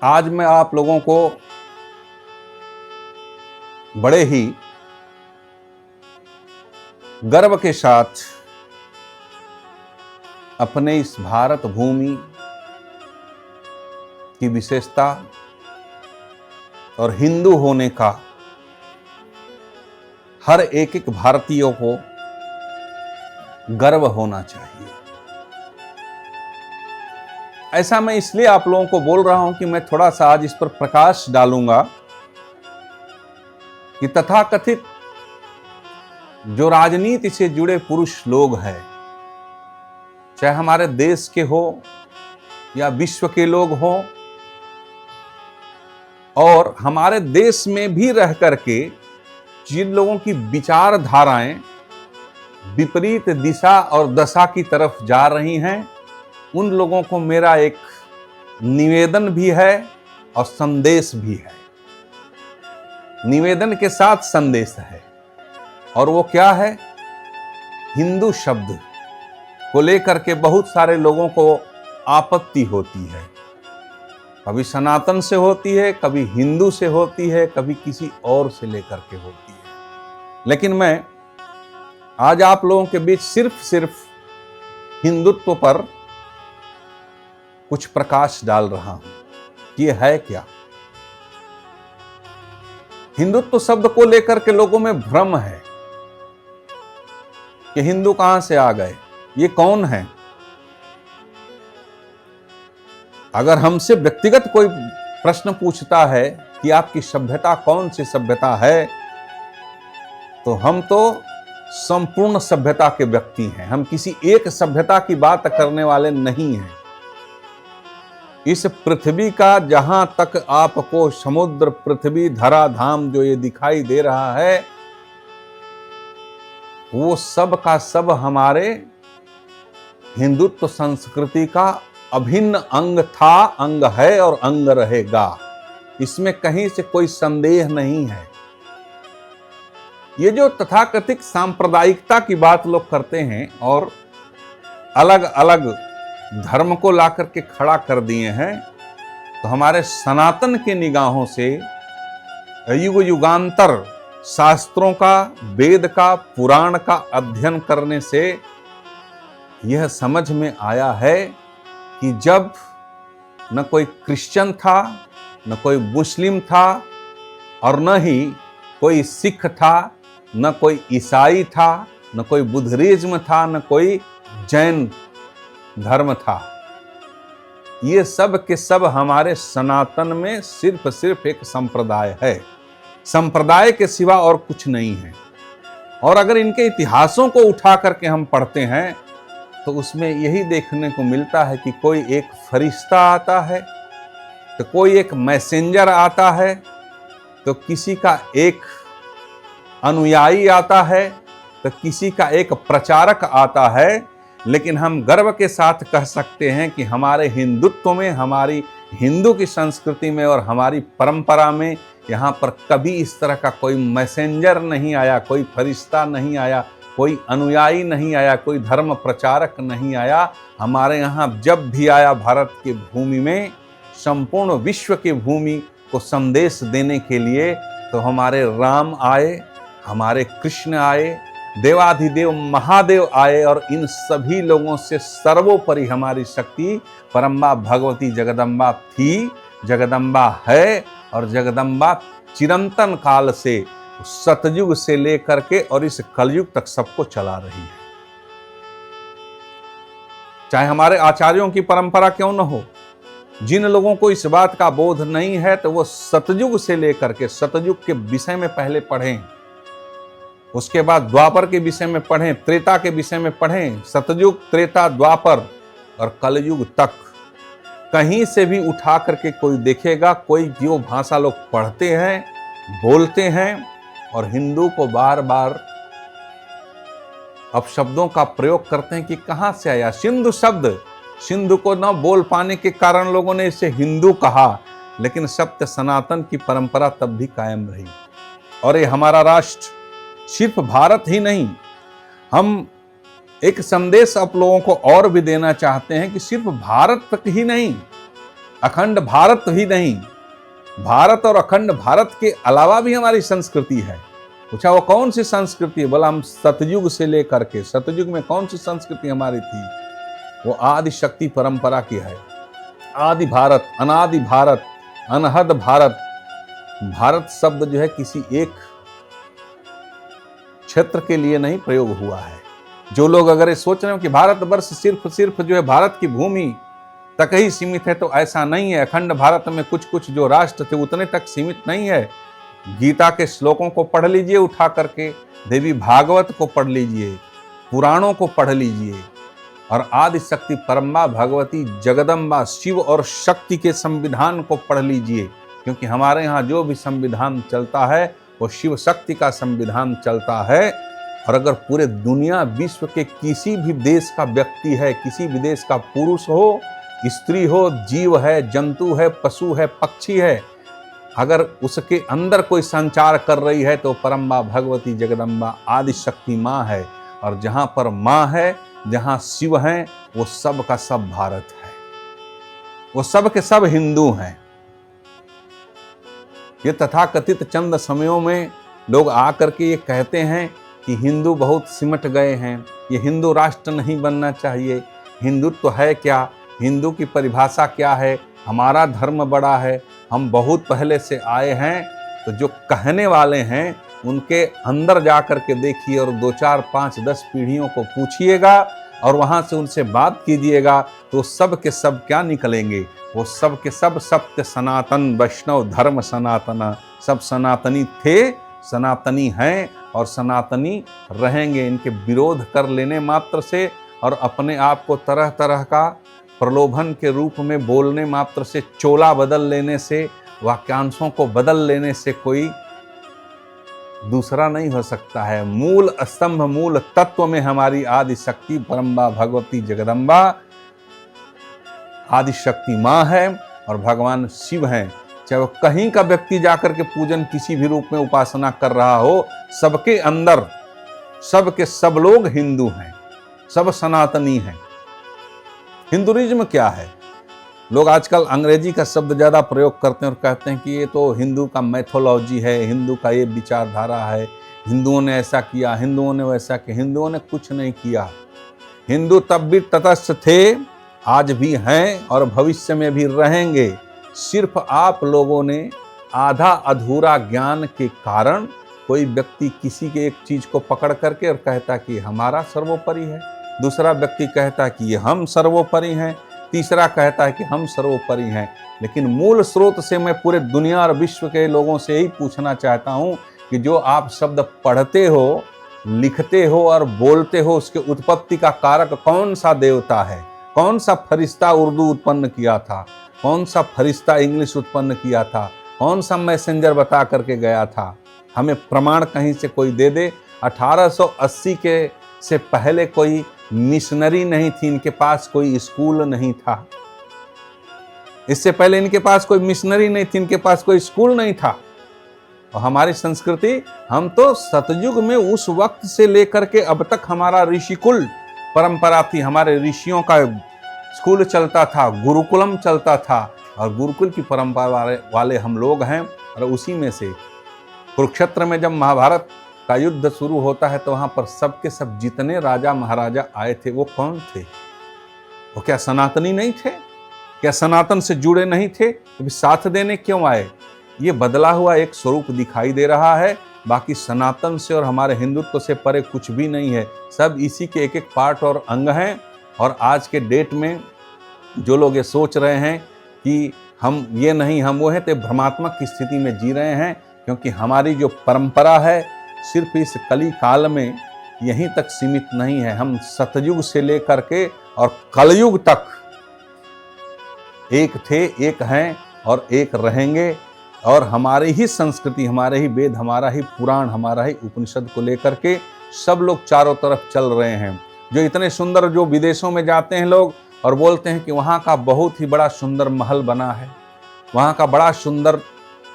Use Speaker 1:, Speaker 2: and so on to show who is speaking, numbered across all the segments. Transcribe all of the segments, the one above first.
Speaker 1: आज मैं आप लोगों को बड़े ही गर्व के साथ अपने इस भारत भूमि की विशेषता और हिंदू होने का हर एक एक भारतीयों को गर्व होना चाहिए। ऐसा मैं इसलिए आप लोगों को बोल रहा हूं कि मैं थोड़ा सा आज इस पर प्रकाश डालूंगा कि तथाकथित जो राजनीति से जुड़े पुरुष लोग हैं, चाहे हमारे देश के हो या विश्व के लोग हो, और हमारे देश में भी रह करके जिन लोगों की विचारधाराएं विपरीत दिशा और दशा की तरफ जा रही हैं, उन लोगों को मेरा एक निवेदन भी है और संदेश भी है। निवेदन के साथ संदेश है, और वो क्या है? हिंदू शब्द को लेकर के बहुत सारे लोगों को आपत्ति होती है। कभी सनातन से होती है, कभी हिंदू से होती है, कभी किसी और से लेकर के होती है। लेकिन मैं आज आप लोगों के बीच सिर्फ हिंदुत्व पर कुछ प्रकाश डाल रहा हूं। ये है क्या? हिंदुत्व शब्द को लेकर के लोगों में भ्रम है कि हिंदू कहां से आ गए, ये कौन है। अगर हमसे व्यक्तिगत कोई प्रश्न पूछता है कि आपकी सभ्यता कौन सी सभ्यता है, तो हम तो संपूर्ण सभ्यता के व्यक्ति हैं। हम किसी एक सभ्यता की बात करने वाले नहीं हैं। इस पृथ्वी का जहां तक आपको समुद्र, पृथ्वी, धरा, धाम जो ये दिखाई दे रहा है, वो सब का सब हमारे हिंदुत्व संस्कृति का अभिन्न अंग था, अंग है और अंग रहेगा। इसमें कहीं से कोई संदेह नहीं है। ये जो तथाकथित सांप्रदायिकता की बात लोग करते हैं और अलग अलग धर्म को लाकर के खड़ा कर दिए हैं, तो हमारे सनातन के निगाहों से युग युगांतर शास्त्रों का, वेद का, पुराण का अध्ययन करने से यह समझ में आया है कि जब न कोई क्रिश्चियन था, न कोई मुस्लिम था, और न ही कोई सिख था, न कोई ईसाई था, न कोई बुद्धिज्म था, न कोई जैन धर्म था, ये सब के सब हमारे सनातन में सिर्फ एक संप्रदाय है। संप्रदाय के सिवा और कुछ नहीं है। और अगर इनके इतिहासों को उठा करके हम पढ़ते हैं, तो उसमें यही देखने को मिलता है कि कोई एक फरिश्ता आता है, तो कोई एक मैसेंजर आता है, तो किसी का एक अनुयायी आता है, तो किसी का एक प्रचारक आता है। लेकिन हम गर्व के साथ कह सकते हैं कि हमारे हिंदुत्व में, हमारी हिंदू की संस्कृति में और हमारी परंपरा में यहाँ पर कभी इस तरह का कोई मैसेंजर नहीं आया, कोई फरिश्ता नहीं आया, कोई अनुयायी नहीं आया, कोई धर्म प्रचारक नहीं आया। हमारे यहाँ जब भी आया, भारत की भूमि में, संपूर्ण विश्व की भूमि को संदेश देने के लिए, तो हमारे राम आए, हमारे कृष्ण आए, देवाधिदेव महादेव आए, और इन सभी लोगों से सर्वोपरि हमारी शक्ति परम्बा भगवती जगदम्बा थी, जगदम्बा है, और जगदम्बा चिरंतन काल से, सतयुग से लेकर के और इस कलयुग तक सबको चला रही है। चाहे हमारे आचार्यों की परंपरा क्यों न हो, जिन लोगों को इस बात का बोध नहीं है, तो वो सतयुग से लेकर के, सतयुग के विषय में पहले पढ़ें, उसके बाद द्वापर के विषय में पढ़ें, त्रेता के विषय में पढ़ें, सतयुग, त्रेता, द्वापर और कलयुग तक। कहीं से भी उठा करके कोई देखेगा, कोई जो भाषा लोग पढ़ते हैं, बोलते हैं, और हिंदू को बार बार अपशब्दों का प्रयोग करते हैं कि कहां से आया सिंधु शब्द। सिंधु को न बोल पाने के कारण लोगों ने इसे हिंदू कहा, लेकिन सत्य सनातन की परंपरा तब भी कायम रही। और ये हमारा राष्ट्र सिर्फ भारत ही नहीं, हम एक संदेश आप लोगों को और भी देना चाहते हैं कि सिर्फ भारत तक ही नहीं, अखंड भारत ही नहीं, भारत और अखंड भारत के अलावा भी हमारी संस्कृति है। पूछा वो कौन सी संस्कृति है? बोला हम सतयुग से लेकर के, सतयुग में कौन सी संस्कृति हमारी थी? वो आदि शक्ति परंपरा की है। आदि भारत, अनादि भारत, अनहद भारत। भारत शब्द जो है किसी एक क्षेत्र के लिए नहीं प्रयोग हुआ है। जो लोग अगर ये सोच रहे हो कि भारतवर्ष सिर्फ जो है भारत की भूमि तक ही सीमित है, तो ऐसा नहीं है। अखंड भारत में कुछ कुछ जो राष्ट्र थे उतने तक सीमित नहीं है। गीता के श्लोकों को पढ़ लीजिए उठा करके, देवी भागवत को पढ़ लीजिए, पुराणों को पढ़ लीजिए, और आदि शक्ति परम्बा भगवती जगदम्बा शिव और शक्ति के संविधान को पढ़ लीजिए। क्योंकि हमारे यहाँ जो भी संविधान चलता है वो शिव शक्ति का संविधान चलता है। और अगर पूरे दुनिया विश्व के किसी भी देश का व्यक्ति है, किसी भी देश का पुरुष हो, स्त्री हो, जीव है, जंतु है, पशु है, पक्षी है, अगर उसके अंदर कोई संचार कर रही है तो परम्बा भगवती जगदम्बा आदि शक्ति माँ है। और जहाँ पर माँ है, जहाँ शिव हैं, वो सब का सब भारत है, वो सब के सब हिंदू हैं। ये तथाकथित चंद समयों में लोग आकर के ये कहते हैं कि हिंदू बहुत सिमट गए हैं, ये हिंदू राष्ट्र नहीं बनना चाहिए। हिंदुत्व है क्या? हिंदू की परिभाषा क्या है? हमारा धर्म बड़ा है, हम बहुत पहले से आए हैं। तो जो कहने वाले हैं उनके अंदर जा कर के देखिए और 2, 4, 5, 10 पीढ़ियों को पूछिएगा और वहाँ से उनसे बात कीजिएगा, तो सब के सब क्या निकलेंगे? वो सब के सब सत्य सनातन वैष्णव धर्म सनातना, सब सनातनी थे, सनातनी हैं और सनातनी रहेंगे। इनके विरोध कर लेने मात्र से और अपने आप को तरह तरह का प्रलोभन के रूप में बोलने मात्र से, चोला बदल लेने से, वाक्यांशों को बदल लेने से कोई दूसरा नहीं हो सकता है। मूल स्तंभ, मूल तत्व में हमारी आदि शक्ति परम्बा भगवती जगदम्बा आदि शक्ति माँ है और भगवान शिव हैं। चाहे वो कहीं का व्यक्ति जाकर के पूजन किसी भी रूप में उपासना कर रहा हो, सबके अंदर सब के सब लोग हिंदू हैं, सब सनातनी हैं। हिंदुइज्म क्या है? लोग आजकल अंग्रेजी का शब्द ज़्यादा प्रयोग करते हैं और कहते हैं कि ये तो हिंदू का मैथोलॉजी है, हिंदू का ये विचारधारा है, हिंदुओं ने ऐसा किया, हिंदुओं ने वैसा किया। हिंदुओं ने कुछ नहीं किया। हिंदू तब भी तटस्थ थे, आज भी हैं और भविष्य में भी रहेंगे। सिर्फ आप लोगों ने आधा अधूरा ज्ञान के कारण कोई व्यक्ति किसी के एक चीज को पकड़ करके और कहता कि हमारा सर्वोपरि है, दूसरा व्यक्ति कहता कि ये हम सर्वोपरि हैं, तीसरा कहता है कि हम सर्वोपरि हैं। लेकिन मूल स्रोत से मैं पूरे दुनिया और विश्व के लोगों से यही पूछना चाहता हूँ कि जो आप शब्द पढ़ते हो, लिखते हो और बोलते हो, उसके उत्पत्ति का कारक कौन सा देवता है? कौन सा फरिश्ता उर्दू उत्पन्न किया था? कौन सा फरिश्ता इंग्लिश उत्पन्न किया था? कौन सा मैसेंजर बता करके गया था? हमें प्रमाण कहीं से कोई दे दे। 1880 के से पहले कोई मिशनरी नहीं थी, इनके पास कोई स्कूल नहीं था। इससे पहले इनके पास कोई मिशनरी नहीं थी, इनके पास कोई स्कूल नहीं था। और हमारी संस्कृति, हम तो सतयुग में उस वक्त से लेकर के अब तक हमारा ऋषिकुल परंपरा थी। हमारे ऋषियों का स्कूल चलता था, गुरुकुलम चलता था और गुरुकुल की परंपरा वाले हम लोग हैं। और उसी में से कुरुक्षेत्र में जब महाभारत का युद्ध शुरू होता है तो वहां पर सबके सब जितने राजा महाराजा आए थे वो कौन थे? वो क्या सनातनी नहीं थे? क्या सनातन से जुड़े नहीं थे? तो साथ देने क्यों आए? ये बदला हुआ एक स्वरूप दिखाई दे रहा है। बाकी सनातन से और हमारे हिंदुत्व से परे कुछ भी नहीं है। सब इसी के एक एक पार्ट और अंग हैं। और आज के डेट में जो लोग ये सोच रहे हैं कि हम ये नहीं हम वो हैं, तो भ्रमात्मक की स्थिति में जी रहे हैं। क्योंकि हमारी जो परंपरा है सिर्फ इस कली काल में यहीं तक सीमित नहीं है। हम सतयुग से लेकर के और कलयुग तक एक थे, एक हैं और एक रहेंगे। और हमारी ही संस्कृति, हमारे ही वेद, हमारा ही पुराण, हमारा ही उपनिषद को लेकर के सब लोग चारों तरफ चल रहे हैं। जो इतने सुंदर, जो विदेशों में जाते हैं लोग और बोलते हैं कि वहाँ का बहुत ही बड़ा सुंदर महल बना है, वहाँ का बड़ा सुंदर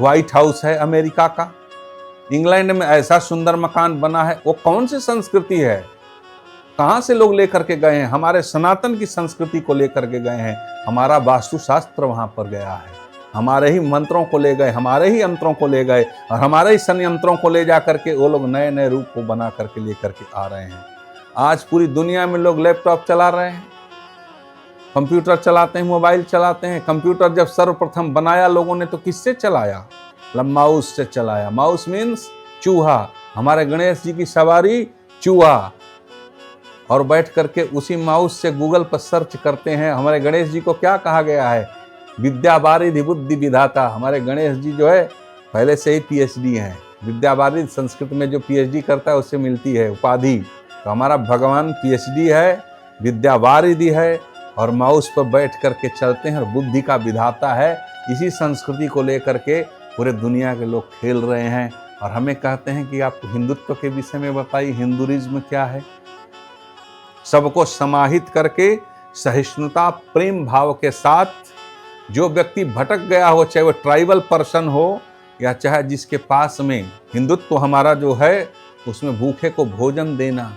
Speaker 1: व्हाइट हाउस है अमेरिका का, इंग्लैंड में ऐसा सुंदर मकान बना है। वो कौन सी संस्कृति है? कहाँ से लोग लेकर के गए हैं? हमारे सनातन की संस्कृति को लेकर के गए हैं। हमारा वास्तुशास्त्र वहां पर गया है, हमारे ही मंत्रों को ले गए, हमारे ही यंत्रों को ले गए और हमारे ही संयंत्रों को ले जा करके वो लोग नए नए रूप को बना करके लेकर के आ रहे हैं। आज पूरी दुनिया में लोग लैपटॉप चला रहे हैं, कंप्यूटर चलाते हैं, मोबाइल चलाते हैं। कंप्यूटर जब सर्वप्रथम बनाया लोगों ने तो किससे चलाया? माउस से चलाया। माउस मीन्स चूहा। हमारे गणेश जी की सवारी चूहा, और बैठ करके उसी माउस से गूगल पर सर्च करते हैं। हमारे गणेश जी को क्या कहा गया है? विद्या वारिधि बुद्धि विधाता। हमारे गणेश जी जो है पहले से ही पीएचडी हैं। विद्या वारिधि संस्कृत में जो पीएचडी करता है उससे मिलती है उपाधि। तो हमारा भगवान पीएचडी है, विद्या वारिधि है और माउस पर बैठ करके चलते हैं और बुद्धि का विधाता है। इसी संस्कृति को लेकर के पूरे दुनिया के लोग खेल रहे हैं और हमें कहते हैं कि आप हिंदुत्व के विषय में बताइए, हिंदुइज्म क्या है? सबको समाहित करके सहिष्णुता प्रेम भाव के साथ जो व्यक्ति भटक गया हो, चाहे वो ट्राइबल पर्सन हो या चाहे जिसके पास में हिंदुत्व हमारा जो है उसमें भूखे को भोजन देना,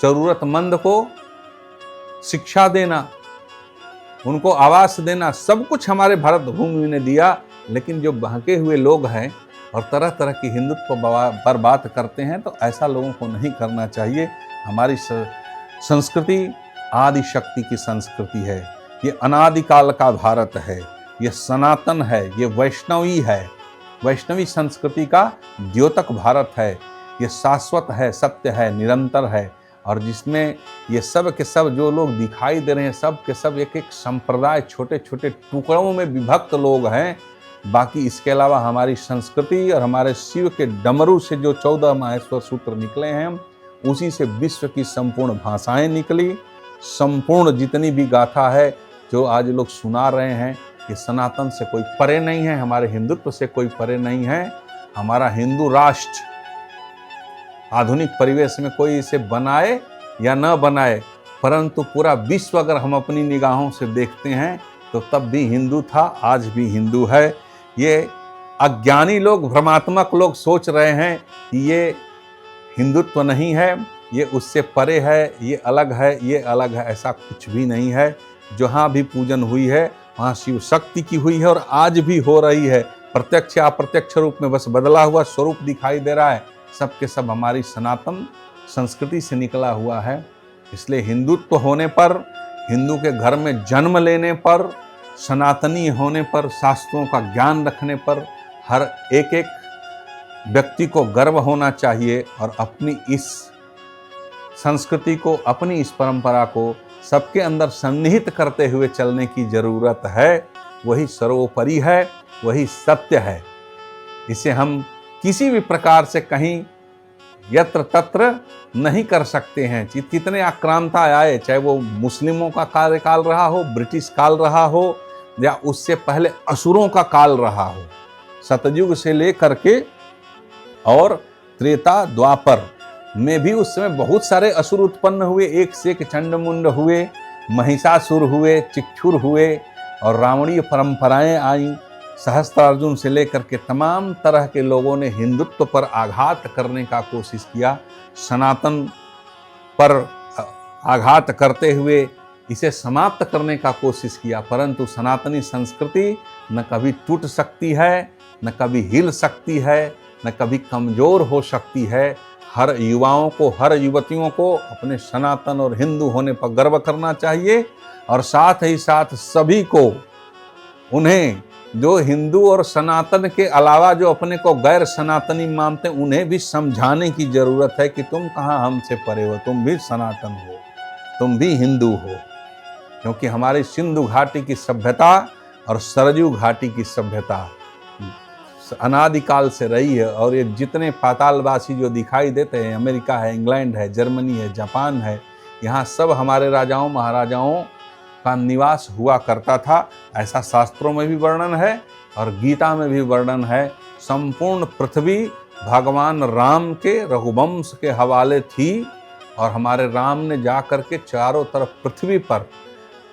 Speaker 1: जरूरतमंद को शिक्षा देना, उनको आवास देना, सब कुछ हमारे भारत भूमि ने दिया। लेकिन जो बहके हुए लोग हैं और तरह तरह की हिंदुत्व पर बात करते हैं तो ऐसा लोगों को नहीं करना चाहिए। हमारी संस्कृति आदि शक्ति की संस्कृति है, ये अनादिकाल का भारत है, ये सनातन है, ये वैष्णवी है, वैष्णवी संस्कृति का द्योतक भारत है। ये शाश्वत है, सत्य है, निरंतर है और जिसमें ये सब के सब जो लोग दिखाई दे रहे हैं सब के सब एक एक संप्रदाय, छोटे छोटे टुकड़ों में विभक्त लोग हैं। बाकी इसके अलावा हमारी संस्कृति और हमारे शिव के डमरू से जो 14 माहेश्वर सूत्र निकले हैं उसी से विश्व की संपूर्ण भाषाएं निकली। संपूर्ण जितनी भी गाथा है जो आज लोग सुना रहे हैं ये सनातन से कोई परे नहीं है, हमारे हिंदुत्व से कोई परे नहीं है। हमारा हिंदू राष्ट्र आधुनिक परिवेश में कोई इसे बनाए या न बनाए, परंतु पूरा विश्व अगर हम अपनी निगाहों से देखते हैं तो तब भी हिंदू था, आज भी हिंदू है। ये अज्ञानी लोग, भ्रमात्मक लोग सोच रहे हैं कि ये हिंदुत्व नहीं है, ये उससे परे है, ये अलग है, ये अलग है। ऐसा कुछ भी नहीं है। जहाँ भी पूजन हुई है वहाँ शिव शक्ति की हुई है और आज भी हो रही है। प्रत्यक्ष अप्रत्यक्ष रूप में बस बदला हुआ स्वरूप दिखाई दे रहा है। सब के सब हमारी सनातन संस्कृति से निकला हुआ है। इसलिए हिंदुत्व होने पर, हिंदू के घर में जन्म लेने पर, सनातनी होने पर, शास्त्रों का ज्ञान रखने पर हर एक एक व्यक्ति को गर्व होना चाहिए और अपनी इस संस्कृति को, अपनी इस परंपरा को सबके अंदर सन्निहित करते हुए चलने की जरूरत है। वही सर्वोपरि है, वही सत्य है। इसे हम किसी भी प्रकार से कहीं यत्र तत्र नहीं कर सकते हैं। कितने आक्रांता आए, चाहे वो मुस्लिमों का कार्यकाल रहा हो, ब्रिटिश काल रहा हो या उससे पहले असुरों का काल रहा हो, सतयुग से लेकर के और त्रेता द्वापर में भी उस समय बहुत सारे असुर उत्पन्न हुए। एक से एक चंडमुंड हुए, महिषासुर हुए, चिक्षुर हुए और रावणीय परंपराएं आई। सहस्त्रार्जुन से लेकर के तमाम तरह के लोगों ने हिंदुत्व पर आघात करने का कोशिश किया, सनातन पर आघात करते हुए इसे समाप्त करने का कोशिश किया। परंतु सनातनी संस्कृति न कभी टूट सकती है, न कभी हिल सकती है, न कभी कमजोर हो सकती है। हर युवाओं को, हर युवतियों को अपने सनातन और हिंदू होने पर गर्व करना चाहिए और साथ ही साथ सभी को, उन्हें जो हिंदू और सनातन के अलावा जो अपने को गैर सनातनी मानते हैं उन्हें भी समझाने की जरूरत है कि तुम कहाँ हमसे परे हो, तुम भी सनातन हो, तुम भी हिंदू हो। क्योंकि हमारी सिंधु घाटी की सभ्यता और सरयू घाटी की सभ्यता अनादिकाल से रही है और ये जितने पातालवासी जो दिखाई देते हैं, अमेरिका है, इंग्लैंड है, जर्मनी है, जापान है, यहाँ सब हमारे राजाओं महाराजाओं का निवास हुआ करता था। ऐसा शास्त्रों में भी वर्णन है और गीता में भी वर्णन है। संपूर्ण पृथ्वी भगवान राम के रघुवंश के हवाले थी और हमारे राम ने जा कर के चारों तरफ पृथ्वी पर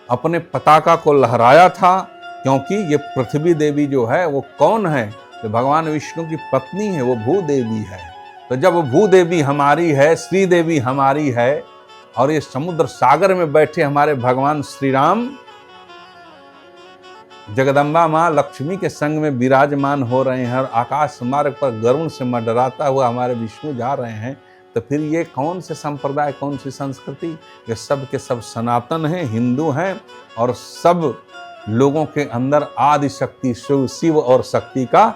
Speaker 1: अपने पताका को लहराया था। क्योंकि ये पृथ्वी देवी जो है वो कौन है? तो भगवान विष्णु की पत्नी है, वो भूदेवी है। तो जब भूदेवी हमारी है, श्री देवी हमारी है, और ये समुद्र सागर में बैठे हमारे भगवान श्री राम जगदम्बा माँ लक्ष्मी के संग में विराजमान हो रहे हैं, और आकाश मार्ग पर गरुण से मंडराता हुआ हमारे विष्णु जा रहे हैं, तो फिर ये कौन से संप्रदाय, कौन सी संस्कृति? ये सब के सब सनातन हैं, हिंदू हैं, और सब लोगों के अंदर आदि शक्ति शिव और शक्ति का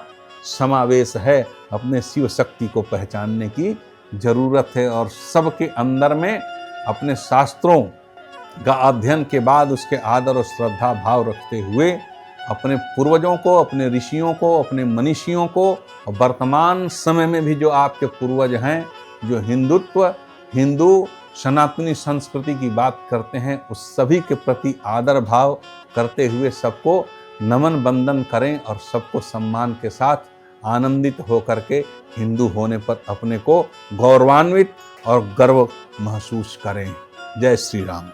Speaker 1: समावेश है। अपने शिव शक्ति को पहचानने की जरूरत है, और सबके अंदर में अपने शास्त्रों का अध्ययन के बाद उसके आदर और श्रद्धा भाव रखते हुए अपने पूर्वजों को, अपने ऋषियों को, अपने मनीषियों को, और वर्तमान समय में भी जो आपके पूर्वज हैं, जो हिंदू सनातनी संस्कृति की बात करते हैं, उस सभी के प्रति आदर भाव करते हुए सबको नमन बंदन करें, और सबको सम्मान के साथ आनंदित होकर के हिंदू होने पर अपने को गौरवान्वित और गर्व महसूस करें। जय श्री राम।